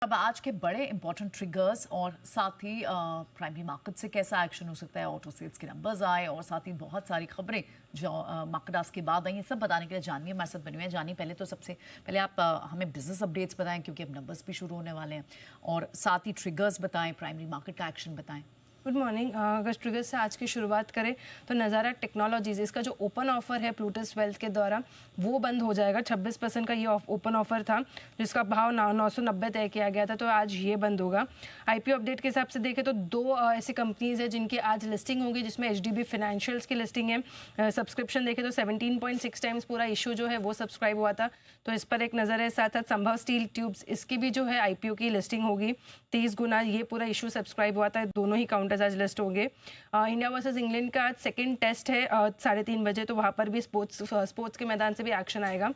अब आज के बड़े इंपॉर्टेंट ट्रिगर्स और साथ ही प्राइमरी मार्केट से कैसा एक्शन हो सकता है, ऑटो सेल्स के नंबर्स आए और साथ ही बहुत सारी खबरें जो मार्केट आज के बाद आई हैं, सब बताने के लिए जानिए हमारे साथ बने हुए हैं। जानिए पहले तो सबसे पहले आप हमें बिजनेस अपडेट्स बताएं क्योंकि अब नंबर्स भी शुरू होने वाले हैं, और साथ ही ट्रिगर्स बताएं, प्राइमरी मार्केट का एक्शन बताएं। Good morning. अगर ट्रिगर से आज की शुरुआत करें तो नज़ारा टेक्नोलॉजीज, इसका जो ओपन ऑफर है प्लूटस वेल्थ के द्वारा वो बंद हो जाएगा। 26% का ये ओपन ऑफर था जिसका भाव 990 तय किया गया था, तो आज ये बंद होगा। आईपीओ अपडेट के हिसाब से देखें तो दो ऐसी कंपनीज हैं जिनकी आज लिस्टिंग होगी, जिसमें एचडीबी फाइनेंशियल्स की लिस्टिंग है। सब्सक्रिप्शन देखें तो 17.6 टाइम्स पूरा इशू जो है वो सब्सक्राइब हुआ था, तो इस पर एक नज़र है। साथ साथ संभव स्टील ट्यूब्स, इसकी भी जो है आईपीओ की लिस्टिंग होगी, 30 गुना ये पूरा इशू सब्सक्राइब हुआ था। दोनों ही काउंटर्स आज लिस्ट होंगे। इंडिया वर्सेस इंग्लैंड का आज सेकंड टेस्ट है 3:30 बजे, तो वहाँ पर भी स्पोर्ट्स के मैदान से भी एक्शन आएगा।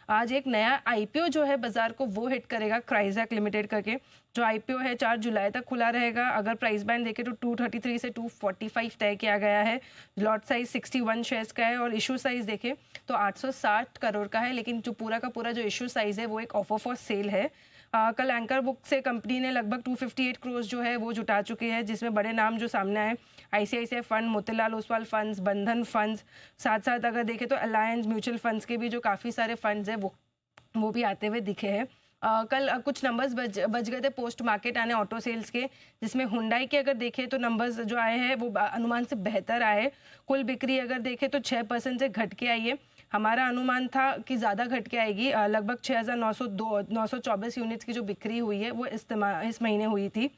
आज एक नया आईपीओ जो है बाजार को वो हिट करेगा, क्राइजैक लिमिटेड करके। जो आईपीओ है 4 जुलाई तक खुला रहेगा। अगर प्राइस बैंड देखें तो 233 से 245 तय किया गया है। लॉट साइज 61 शेयर्स का है और इशू साइज देखें तो 860 करोड़ का है, लेकिन जो पूरा का पूरा जो इशू साइज है वो एक ऑफर फॉर सेल है। कल एंकर बुक से कंपनी ने लगभग 258 करोड़ जो है वो जुटा चुकी है, जिसमें बड़े नाम जो सामने आए ICICI fund, Motilal Oswal funds, बंधन फंड्स, साथ साथ अगर देखें तो अलायंस म्यूचुअल फंड्स के भी जो काफ़ी सारे फंड्स हैं वो भी आते हुए दिखे हैं। कल कुछ नंबर्स बच गए थे पोस्ट मार्केट आने ऑटो सेल्स के, जिसमें हुंडई के अगर देखें तो नंबर्स जो आए हैं वो अनुमान से बेहतर आए। कुल बिक्री अगर देखें तो 6% से घट के आई है। हमारा अनुमान था कि ज़्यादा घट के आएगी। लगभग 6,924 यूनिट्स की जो बिक्री हुई है वो इस महीने हुई थी।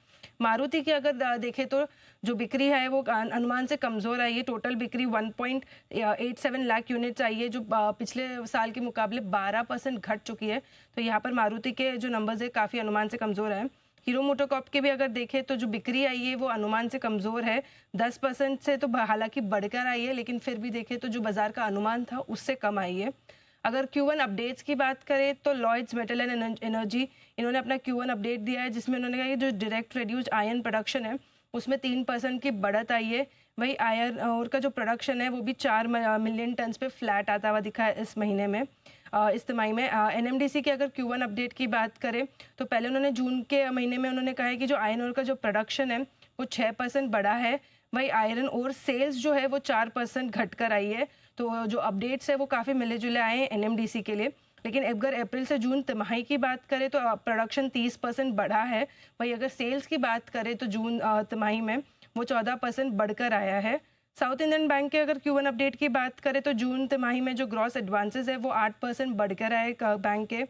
मारुति की अगर देखें तो जो बिक्री है वो अनुमान से कमज़ोर आई है। टोटल बिक्री 1.87 लाख यूनिट्स आई है, जो पिछले साल के मुकाबले 12% घट चुकी है। तो यहाँ पर मारुति के जो नंबर्स है काफ़ी अनुमान से कमज़ोर है। हीरो मोटोकॉर्प के भी अगर देखें तो जो बिक्री आई है वो अनुमान से कमज़ोर है, 10% से तो हालांकि बढ़कर आई है, लेकिन फिर भी देखें तो जो बाजार का अनुमान था उससे कम आई है। अगर Q1 अपडेट्स की बात करें तो लॉयड्स मेटल एंड एनर्जी इन्होंने अपना Q1 अपडेट दिया है, जिसमें उन्होंने कहा कि जो डायरेक्ट रिड्यूस्ड आयरन प्रोडक्शन है उसमें 3% की बढ़त आई है। वही आयरन और का जो प्रोडक्शन है वो भी 4 मिलियन टन पे फ्लैट आता हुआ दिखा है इस महीने में, इस तिमाही में। एनएमडीसी की अगर Q1 अपडेट की बात करें तो पहले उन्होंने जून के महीने में उन्होंने कहा है कि जो आयरन और का जो प्रोडक्शन है वो 6% बढ़ा है। वही आयरन और सेल्स जो है वो 4% घट कर आई है। तो जो अपडेट्स है वो काफ़ी मिले जुले आए हैं एनएमडीसी के लिए। लेकिन अगर अप्रैल से जून तिमाही की बात करें तो प्रोडक्शन 30% बढ़ा है। वही अगर सेल्स की बात करें तो जून तिमाही में वो 14% बढ़कर आया है। साउथ इंडियन बैंक के अगर Q1 अपडेट की बात करें तो जून तिमाही में जो ग्रॉस एडवांसेस है वो 8% बढ़कर आए बैंक के।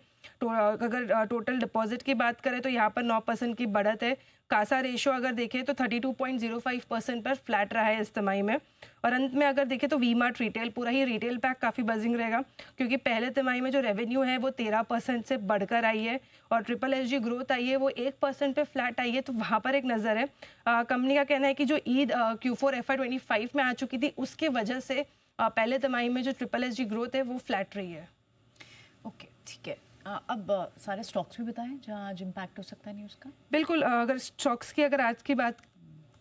अगर टोटल डिपॉजिट की बात करें तो यहाँ पर 9% की बढ़त है। कासा रेशो अगर देखें तो 32.05% पर फ्लैट रहा है इस तिमाही में। और अंत में अगर देखें तो वी मार्ट रिटेल, पूरा ही रिटेल पैक काफ़ी बजिंग रहेगा, क्योंकि पहले तिमाही में जो रेवेन्यू है वो 13% से बढ़कर आई है और ट्रिपल एसजी ग्रोथ आई है वो 1% पे फ्लैट आई है। तो वहाँ पर एक नज़र है। कंपनी का कहना है कि जो ईद Q4 FY25 में आ चुकी थी उसके वजह से पहले तिमाही में जो ट्रिपल एसजी ग्रोथ है वो फ्लैट रही है। ओके, ठीक है। अब सारे स्टॉक्स भी बताएं जहाँ आज इम्पैक्ट हो सकता है न्यूज़ का। बिल्कुल, अगर स्टॉक्स की अगर आज की बात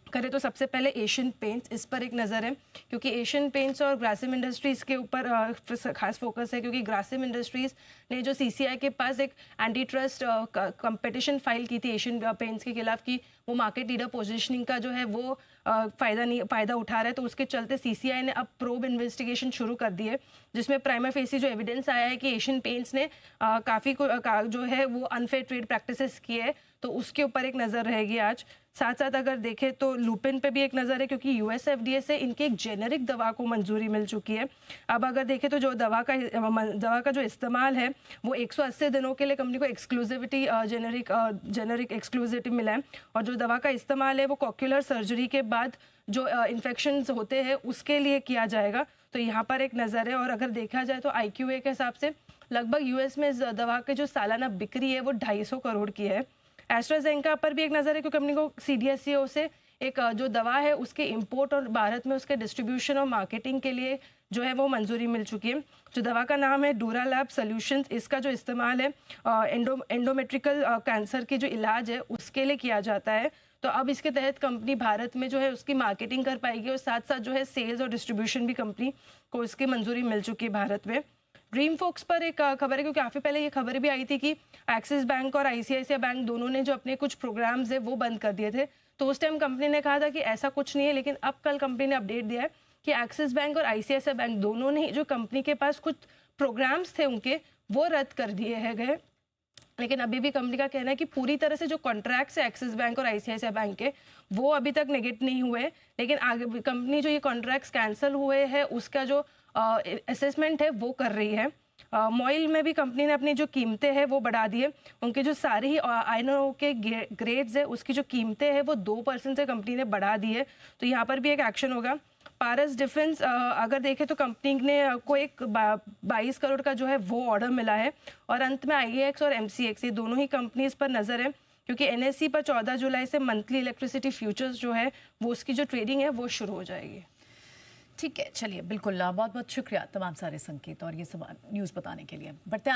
करें तो सबसे पहले एशियन पेंट्स, इस पर एक नज़र है, क्योंकि एशियन पेंट्स और ग्रासिम इंडस्ट्रीज़ के ऊपर खास फोकस है, क्योंकि ग्रासिम इंडस्ट्रीज़ ने जो सीसीआई के पास एक एंटी ट्रस्ट कंपटीशन फाइल की थी एशियन पेंट्स के खिलाफ कि वो मार्केट लीडर पोजीशनिंग का जो है वो फ़ायदा उठा रहा है, तो उसके चलते सीसीआई ने अब प्रोब इन्वेस्टिगेशन शुरू कर दी है, जिसमें प्राइमा फेसी जो एविडेंस आया है कि एशियन पेंट्स ने काफ़ी जो है वो अनफेयर ट्रेड प्रैक्टिसेस किए है, तो उसके ऊपर एक नज़र रहेगी आज। साथ साथ अगर देखें तो लुपिन पे भी एक नज़र है, क्योंकि यूएस एफडीए से इनके एक जेनेरिक दवा को मंजूरी मिल चुकी है। अब अगर देखें तो जो दवा का जो इस्तेमाल है वो 180 दिनों के लिए कंपनी को एक्सक्लूसिविटी जेनेरिक एक्सक्लूसिविटी मिला है, और जो दवा का इस्तेमाल है वो कॉक्यूलर सर्जरी के बाद जो इन्फेक्शंस होते हैं उसके लिए किया जाएगा। तो यहाँ पर एक नज़र है। और अगर देखा जाए तो IQA के हिसाब से लगभग यूएस में इस दवा के जो सालाना बिक्री है वो 250 करोड़ की है। एस्ट्राजेनेका पर भी एक नज़र है, क्योंकि कंपनी को CDSCO से एक जो दवा है उसके इंपोर्ट और भारत में उसके डिस्ट्रीब्यूशन और मार्केटिंग के लिए जो है वो मंजूरी मिल चुकी है। जो दवा का नाम है डूरालैब सॉल्यूशंस, इसका जो इस्तेमाल है एंडोमेट्रिकल कैंसर की जो इलाज है उसके लिए किया जाता है। तो अब इसके तहत कंपनी भारत में जो है उसकी मार्केटिंग कर पाएगी, और साथ साथ जो है सेल्स और डिस्ट्रीब्यूशन भी कंपनी को इसकी मंजूरी मिल चुकी है भारत में। ड्रीम फोक्स पर एक खबर है, क्योंकि काफ़ी पहले ये खबर भी आई थी कि एक्सिस बैंक और आईसीआईसीआई बैंक दोनों ने जो अपने कुछ प्रोग्राम्स है वो बंद कर दिए थे। तो उस टाइम कंपनी ने कहा था कि ऐसा कुछ नहीं है, लेकिन अब कल कंपनी ने अपडेट दिया है कि एक्सिस बैंक और आईसीआईसीआई बैंक दोनों ने जो कंपनी के पास कुछ प्रोग्राम्स थे उनके, वो रद्द कर दिए हैं गए। लेकिन अभी भी कंपनी का कहना है कि पूरी तरह से जो कॉन्ट्रैक्ट्स है एक्सिस बैंक और आईसीआईसीआई बैंक के, वो अभी तक नेगेट नहीं हुए, लेकिन आगे कंपनी जो ये कॉन्ट्रैक्ट्स कैंसिल हुए हैं उसका जो असेसमेंट है वो कर रही है। मॉइल में भी कंपनी ने अपनी जो कीमतें हैं वो बढ़ा दी है। उनके जो सारे ही आयरन ओर के ग्रेड्स है उसकी जो कीमतें हैं वो 2% से कंपनी ने बढ़ा दी है। तो यहाँ पर भी एक एक्शन होगा। पारस डिफेंस अगर देखें तो कंपनी ने को एक 22 करोड़ का जो है वो ऑर्डर मिला है। और अंत में आईएएक्स और एमसीएक्स ये दोनों ही कंपनीज पर नज़र है, क्योंकि एनएससी पर 14 जुलाई से मंथली इलेक्ट्रिसिटी फ्यूचर्स जो है वो उसकी जो ट्रेडिंग है वो शुरू हो जाएगी। ठीक है, चलिए बिल्कुल, बहुत बहुत शुक्रिया तमाम सारे संकेत और ये सब न्यूज़ बताने के लिए। बढ़ते हैं